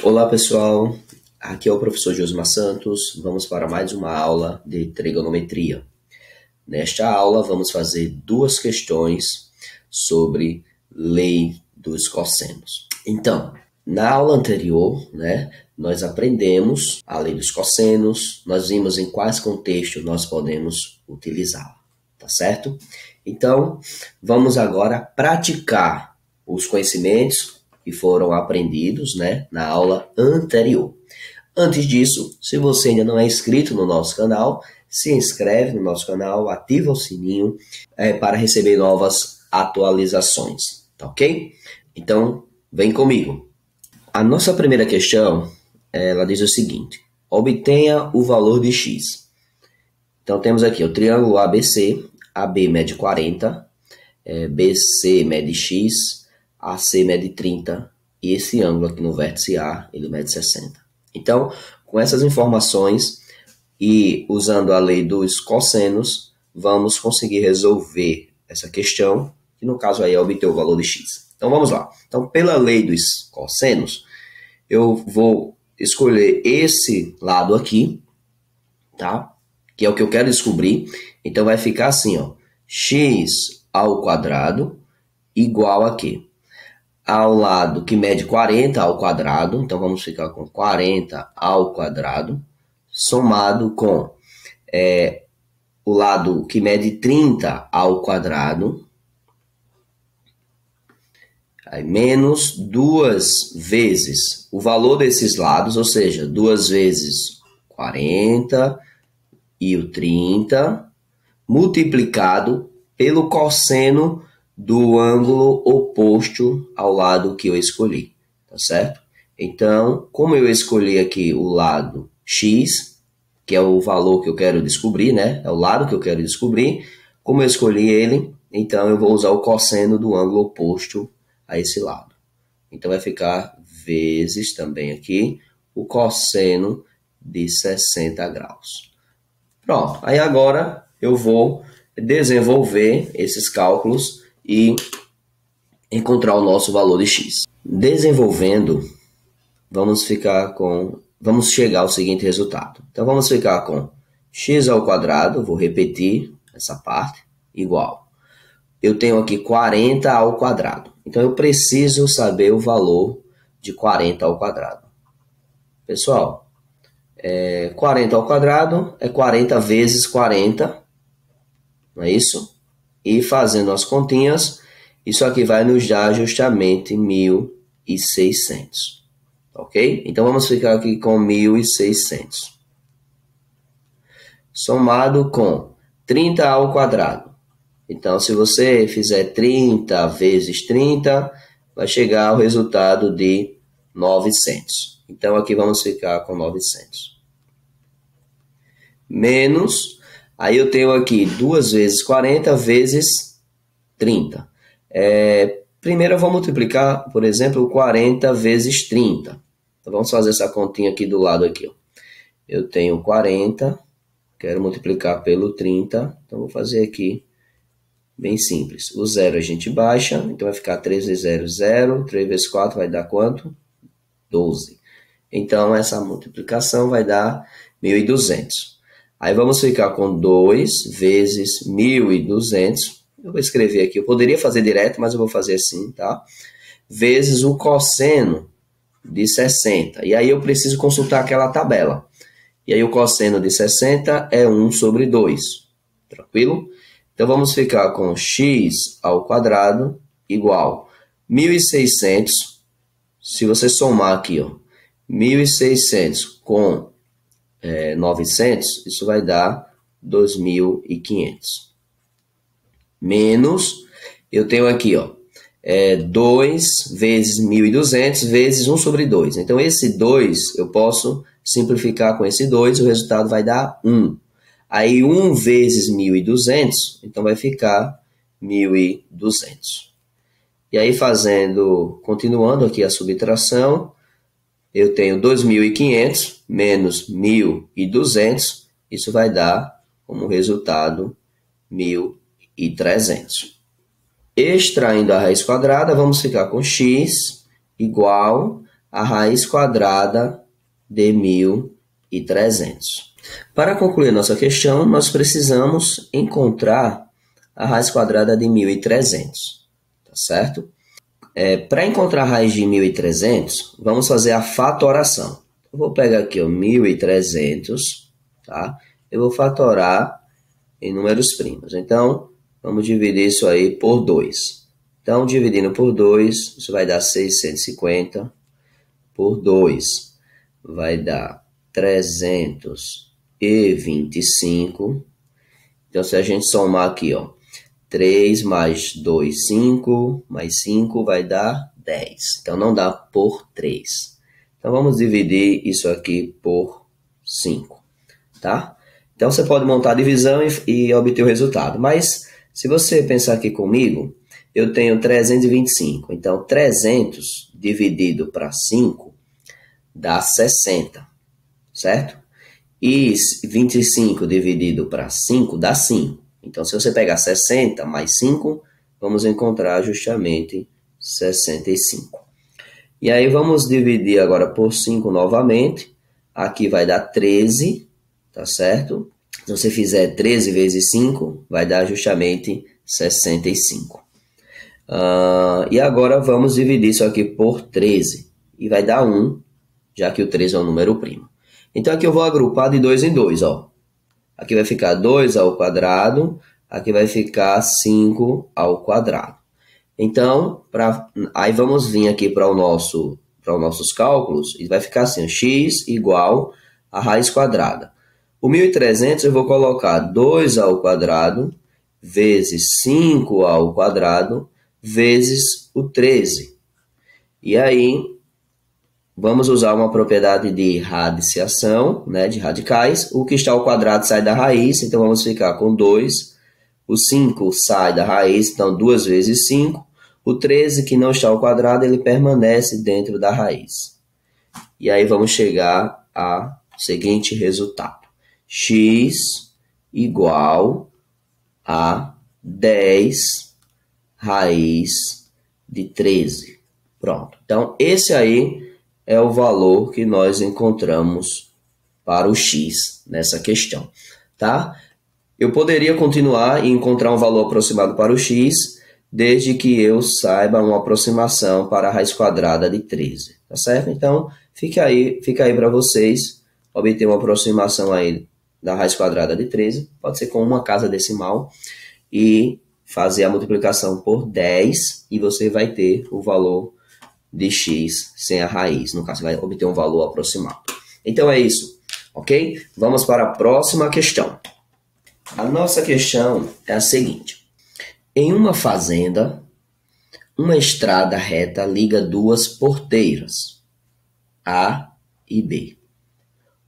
Olá pessoal, aqui é o professor Josmar Santos. Vamos para mais uma aula de trigonometria. Nesta aula vamos fazer duas questões sobre lei dos cossenos. Então, na aula anterior, nós aprendemos a lei dos cossenos, nós vimos em quais contextos nós podemos utilizá-la, tá certo? Então, vamos agora praticar os conhecimentos que foram aprendidos, na aula anterior. Antes disso, se você ainda não é inscrito no nosso canal, se inscreve no nosso canal, ativa o sininho para receber novas atualizações, tá ok? Então, vem comigo. A nossa primeira questão, ela diz o seguinte: obtenha o valor de x. Então, temos aqui o triângulo ABC, AB mede 40, BC mede x, AC mede 30 e esse ângulo aqui no vértice A, ele mede 60. Então, com essas informações e usando a lei dos cossenos, vamos conseguir resolver essa questão, que no caso aí é obter o valor de x. Então, vamos lá. Então, pela lei dos cossenos, eu vou escolher esse lado aqui, tá? Que é o que eu quero descobrir. Então, vai ficar assim, ó, x ao quadrado igual a quê? Ao lado que mede 40 ao quadrado, então vamos ficar com 40 ao quadrado, somado com o lado que mede 30 ao quadrado, aí menos 2 vezes o valor desses lados, ou seja, 2 vezes 40 e o 30, multiplicado pelo cosseno do ângulo oposto ao lado que eu escolhi, tá certo? Então, como eu escolhi aqui o lado x, que é o valor que eu quero descobrir, é o lado que eu quero descobrir, como eu escolhi ele, então eu vou usar o cosseno do ângulo oposto a esse lado. Então, vai ficar vezes também aqui o cosseno de 60 graus. Pronto, aí agora eu vou desenvolver esses cálculos e encontrar o nosso valor de x. Desenvolvendo, vamos chegar ao seguinte resultado. Então, vamos ficar com x ao quadrado, vou repetir essa parte, igual. Eu tenho aqui 40 ao quadrado. Então, eu preciso saber o valor de 40 ao quadrado. Pessoal, 40 ao quadrado é 40 vezes 40, não é isso? E fazendo as continhas, isso aqui vai nos dar justamente 1.600, ok? Então, vamos ficar aqui com 1.600. Somado com 30 ao quadrado. Então, se você fizer 30 vezes 30, vai chegar ao resultado de 900. Então, aqui vamos ficar com 900. Menos... Aí eu tenho aqui 2 vezes 40 vezes 30. Primeiro eu vou multiplicar, por exemplo, 40 vezes 30. Então vamos fazer essa continha aqui do lado aqui, ó. Eu tenho 40, quero multiplicar pelo 30, então vou fazer aqui bem simples. O 0 a gente baixa, então vai ficar 3 vezes 0, 0. 3 vezes 4 vai dar quanto? 12. Então essa multiplicação vai dar 1.200. Aí vamos ficar com 2 vezes 1.200. Eu vou escrever aqui. Eu poderia fazer direto, mas eu vou fazer assim, tá? Vezes o cosseno de 60. E aí eu preciso consultar aquela tabela. E aí o cosseno de 60 é 1 sobre 2. Tranquilo? Então vamos ficar com x ao quadrado igual 1.600. Se você somar aqui, ó, 1.600 com 900, isso vai dar 2.500. Menos, eu tenho aqui, ó, 2 vezes 1.200 vezes 1 sobre 2. Então, esse 2 eu posso simplificar com esse 2, o resultado vai dar 1. Aí, 1 vezes 1.200, então vai ficar 1.200. E aí, continuando aqui a subtração, eu tenho 2.500 menos 1.200, isso vai dar como resultado 1.300. Extraindo a raiz quadrada, vamos ficar com x igual a raiz quadrada de 1.300. Para concluir nossa questão, nós precisamos encontrar a raiz quadrada de 1.300, tá certo? Para encontrar a raiz de 1.300, vamos fazer a fatoração. Eu vou pegar aqui 1.300, tá? Eu vou fatorar em números primos. Então, vamos dividir isso aí por 2. Então, dividindo por 2, isso vai dar 650 por 2. Vai dar 325. Então, se a gente somar aqui, 3 mais 2, 5, mais 5 vai dar 10. Então, não dá por 3. Então, vamos dividir isso aqui por 5, tá? Então, você pode montar a divisão e obter o resultado. Mas, se você pensar aqui comigo, eu tenho 325. Então, 300 dividido para 5 dá 60, certo? E 25 dividido para 5 dá 5. Então, se você pegar 60 mais 5, vamos encontrar justamente 65. E aí, vamos dividir agora por 5 novamente. Aqui vai dar 13, tá certo? Se você fizer 13 vezes 5, vai dar justamente 65. E agora vamos dividir isso aqui por 13. E vai dar 1, já que o 13 é um número primo. Então, aqui eu vou agrupar de 2 em 2, Aqui vai ficar 2 ao quadrado, aqui vai ficar 5 ao quadrado. Então, aí vamos vir aqui para os nossos cálculos, e vai ficar assim, x igual a raiz quadrada. O 1.300 eu vou colocar 2 ao quadrado, vezes 5 ao quadrado, vezes o 13. E aí, vamos usar uma propriedade de radiciação, né, de radicais. O que está ao quadrado sai da raiz, então vamos ficar com 2. O 5 sai da raiz, então 2 vezes 5. O 13, que não está ao quadrado, ele permanece dentro da raiz. E aí vamos chegar ao seguinte resultado. X igual a 10 raiz de 13. Pronto. Então, esse aí é o valor que nós encontramos para o x nessa questão, tá? Eu poderia continuar e encontrar um valor aproximado para o x, desde que eu saiba uma aproximação para a raiz quadrada de 13, tá certo? Então, fica aí para vocês obter uma aproximação aí da raiz quadrada de 13, pode ser com uma casa decimal, e fazer a multiplicação por 10, e você vai ter o valor de x sem a raiz. No caso, vai obter um valor aproximado. Então é isso, ok? Vamos para a próxima questão. A nossa questão é a seguinte. Em uma fazenda, uma estrada reta liga duas porteiras, A e B.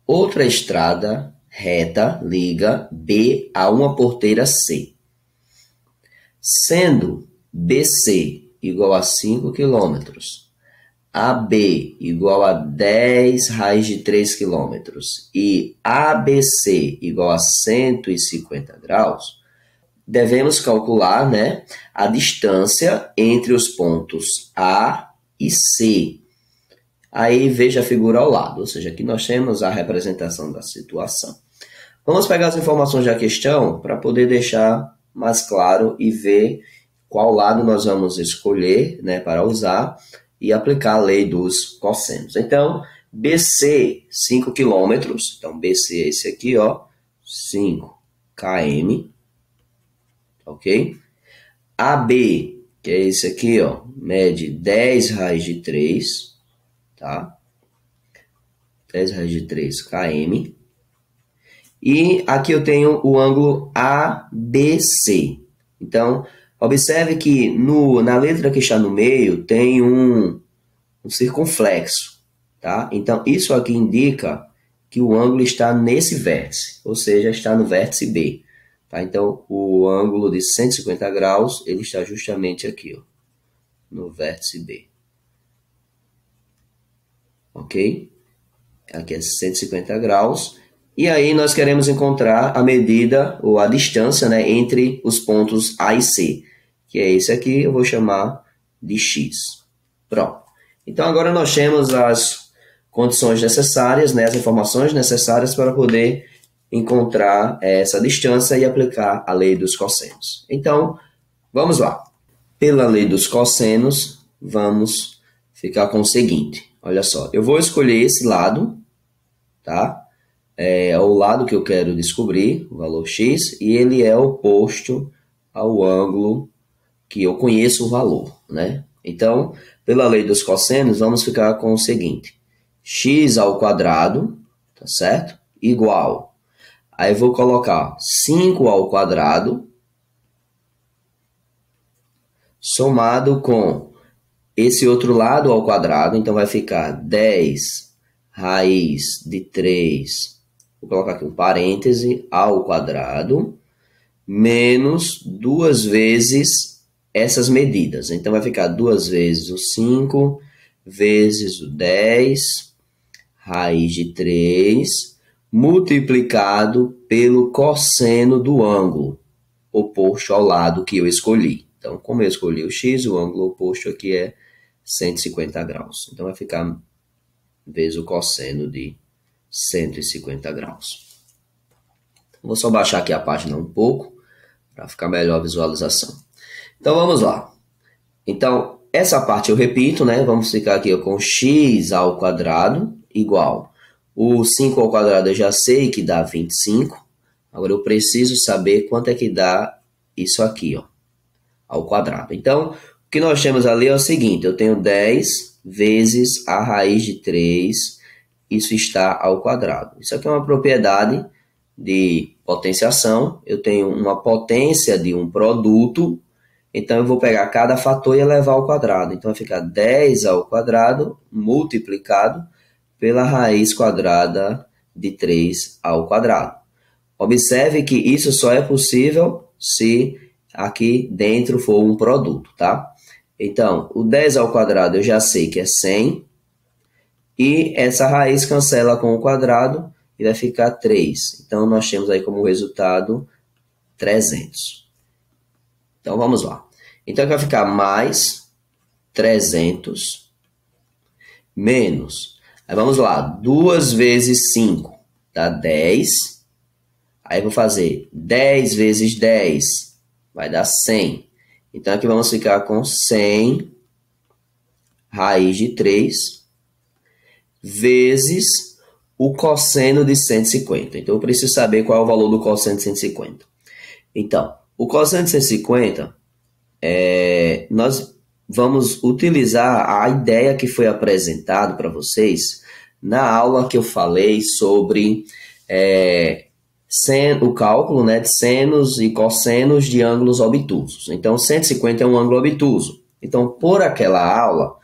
Outra estrada reta liga B a uma porteira C. Sendo BC igual a 5 km, AB igual a 10 raiz de 3 km e ABC igual a 150 graus, devemos calcular, né, a distância entre os pontos A e C. Aí veja a figura ao lado, ou seja, aqui nós temos a representação da situação. Vamos pegar as informações da questão para poder deixar mais claro e ver qual lado nós vamos escolher, né, para usar e aplicar a lei dos cossenos. Então, BC, 5 km. Então, BC é esse aqui, 5 km. Ok? AB, que é esse aqui, mede 10 raiz de 3, tá? 10 raiz de 3 km. E aqui eu tenho o ângulo ABC. Então, observe que na letra que está no meio tem um circunflexo, tá? Então, isso aqui indica que o ângulo está nesse vértice, ou seja, está no vértice B. Tá? Então, o ângulo de 150 graus, ele está justamente aqui, no vértice B. Ok? Aqui é 150 graus. E aí nós queremos encontrar a medida ou a distância, né, entre os pontos A e C, que é esse aqui, eu vou chamar de X. Pronto. Então agora nós temos as condições necessárias, né, as informações necessárias para poder encontrar essa distância e aplicar a lei dos cossenos. Então, vamos lá. Pela lei dos cossenos, vamos ficar com o seguinte. Olha só, eu vou escolher esse lado, tá? É o lado que eu quero descobrir, o valor x, e ele é oposto ao ângulo que eu conheço o valor, né? Então, pela lei dos cossenos, vamos ficar com o seguinte. X ao quadrado, tá certo? Igual. Aí eu vou colocar 5 ao quadrado, somado com esse outro lado ao quadrado, então vai ficar 10 raiz de 3, vou colocar aqui um parêntese, ao quadrado, menos 2 vezes essas medidas. Então vai ficar 2 vezes o 5, vezes o 10, raiz de 3, multiplicado pelo cosseno do ângulo oposto ao lado que eu escolhi. Então, como eu escolhi o x, o ângulo oposto aqui é 150 graus. Então, vai ficar vezes o cosseno de 150 graus. Vou só baixar aqui a página um pouco, para ficar melhor a visualização. Então, vamos lá. Então, essa parte eu repito, né? Vamos ficar aqui com x ao quadrado igual. O 5 ao quadrado eu já sei que dá 25. Agora, eu preciso saber quanto é que dá isso aqui, ó, ao quadrado. Então, o que nós temos ali é o seguinte, eu tenho 10 vezes a raiz de 3, isso está ao quadrado. Isso aqui é uma propriedade de potenciação, eu tenho uma potência de um produto, então eu vou pegar cada fator e elevar ao quadrado. Então, vai ficar 10 ao quadrado multiplicado pela raiz quadrada de 3 ao quadrado. Observe que isso só é possível se aqui dentro for um produto, tá? Então, o 10 ao quadrado eu já sei que é 100. E essa raiz cancela com o quadrado e vai ficar 3. Então, nós temos aí como resultado 300. Então, vamos lá. Então, vai ficar mais 300 menos. Aí, vamos lá. 2 vezes 5 dá 10. Aí, vou fazer 10 vezes 10 vai dar 100. Então, aqui vamos ficar com 100 raiz de 3 vezes o cosseno de 150. Então, eu preciso saber qual é o valor do cosseno de 150. Então, o cosseno de 150, nós vamos utilizar a ideia que foi apresentada para vocês na aula que eu falei sobre o cálculo, né, de senos e cossenos de ângulos obtusos. Então, 150 é um ângulo obtuso. Então, por aquela aula,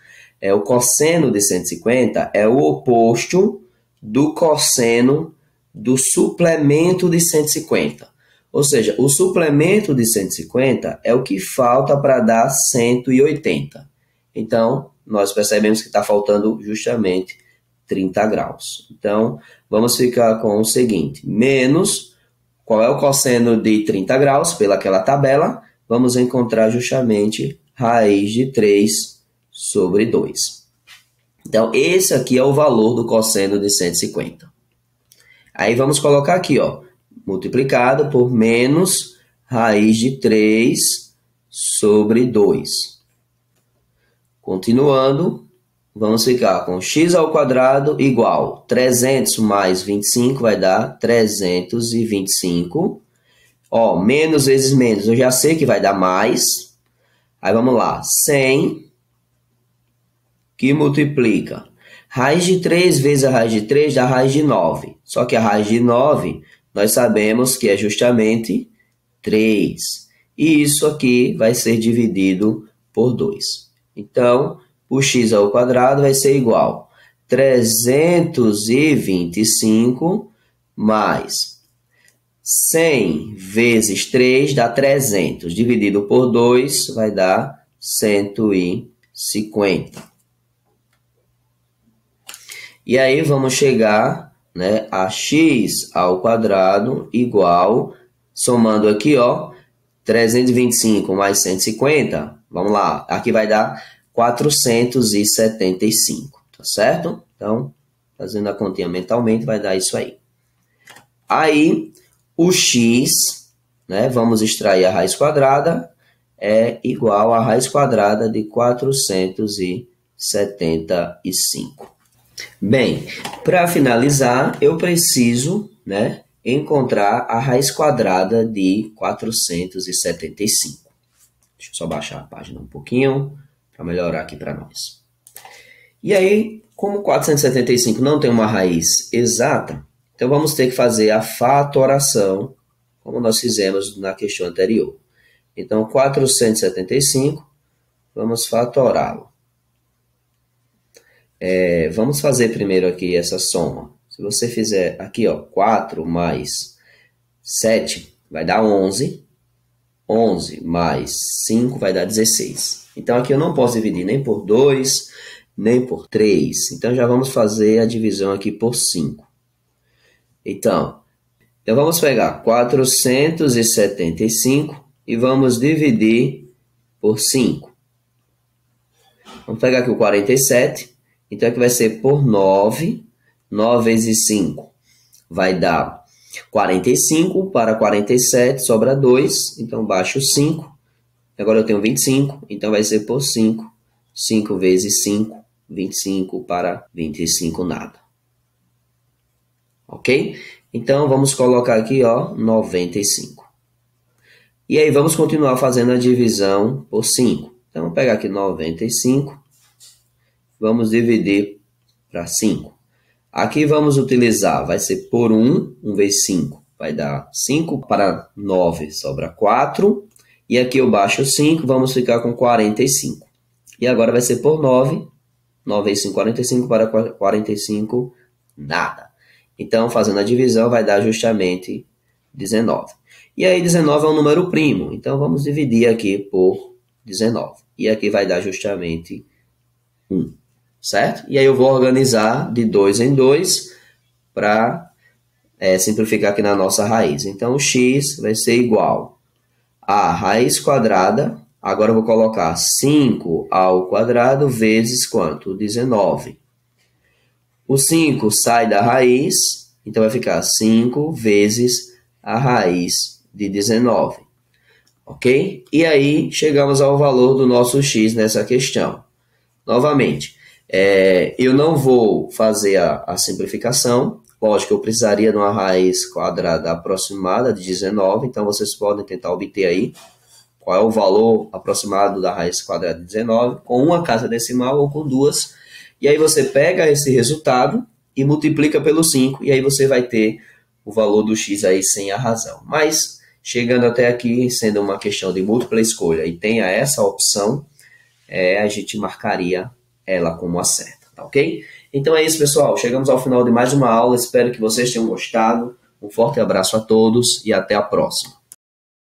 o cosseno de 150 é o oposto do cosseno do suplemento de 150. Ou seja, o suplemento de 150 é o que falta para dar 180. Então, nós percebemos que está faltando justamente 30 graus. Então, vamos ficar com o seguinte, menos, qual é o cosseno de 30 graus? Pelaquela tabela, vamos encontrar justamente raiz de 3 sobre 2. Então, esse aqui é o valor do cosseno de 150. Aí, vamos colocar aqui, ó, multiplicado por menos raiz de 3 sobre 2. Continuando, vamos ficar com x ao quadrado igual 300 mais 25 vai dar 325. Ó, menos vezes menos, eu já sei que vai dar mais. Aí, vamos lá, 100 que multiplica. Raiz de 3 vezes a raiz de 3 dá raiz de 9. Só que a raiz de 9, nós sabemos que é justamente 3. E isso aqui vai ser dividido por 2. Então, o x ao quadrado vai ser igual a 325 mais 100 vezes 3 dá 300. Dividido por 2 vai dar 150. E aí vamos chegar, né, a x ao quadrado igual, somando aqui, ó, 325 mais 150, vamos lá, aqui vai dar 475, tá certo? Então, fazendo a continha mentalmente, vai dar isso aí. Aí, o x, né, vamos extrair a raiz quadrada, é igual à raiz quadrada de 475. Bem, para finalizar, eu preciso, né, encontrar a raiz quadrada de 475. Deixa eu só baixar a página um pouquinho para melhorar aqui para nós. E aí, como 475 não tem uma raiz exata, então vamos ter que fazer a fatoração, como nós fizemos na questão anterior. Então, 475, vamos fatorá-lo. Vamos fazer primeiro aqui essa soma. Se você fizer aqui, ó, 4 mais 7 vai dar 11. 11 mais 5 vai dar 16. Então, aqui eu não posso dividir nem por 2, nem por 3. Então, já vamos fazer a divisão aqui por 5. Então vamos pegar 475 e vamos dividir por 5. Vamos pegar aqui o 47. Então, aqui vai ser por 9. 9 vezes 5 vai dar 45. Para 47 sobra 2. Então, baixo 5. Agora eu tenho 25. Então, vai ser por 5. 5 vezes 5. 25 para 25 nada. Ok? Então, vamos colocar aqui, ó, 95. E aí, vamos continuar fazendo a divisão por 5. Então, vamos pegar aqui 95. Vamos dividir para 5. Aqui vamos utilizar, vai ser por 1. 1 vezes 5 vai dar 5. Para 9 sobra 4. E aqui eu baixo 5, vamos ficar com 45. E agora vai ser por 9. 9 vezes 5, 45. Para 45, nada. Então, fazendo a divisão, vai dar justamente 19. E aí, 19 é um número primo. Então, vamos dividir aqui por 19. E aqui vai dar justamente 1. Certo? E aí, eu vou organizar de 2 em 2 para simplificar aqui na nossa raiz. Então, o x vai ser igual a raiz quadrada. Agora, eu vou colocar 5 ao quadrado vezes quanto? 19. O 5 sai da raiz, então vai ficar 5 vezes a raiz de 19. Ok? E aí, chegamos ao valor do nosso x nessa questão. Novamente, eu não vou fazer a simplificação. Lógico que eu precisaria de uma raiz quadrada aproximada de 19. Então, vocês podem tentar obter aí qual é o valor aproximado da raiz quadrada de 19, com uma casa decimal ou com duas. E aí você pega esse resultado e multiplica pelo 5, e aí você vai ter o valor do x aí sem a razão. Mas, chegando até aqui, sendo uma questão de múltipla escolha e tenha essa opção, a gente marcaria ela como a certa, tá ok? Então é isso, pessoal. Chegamos ao final de mais uma aula. Espero que vocês tenham gostado. Um forte abraço a todos e até a próxima.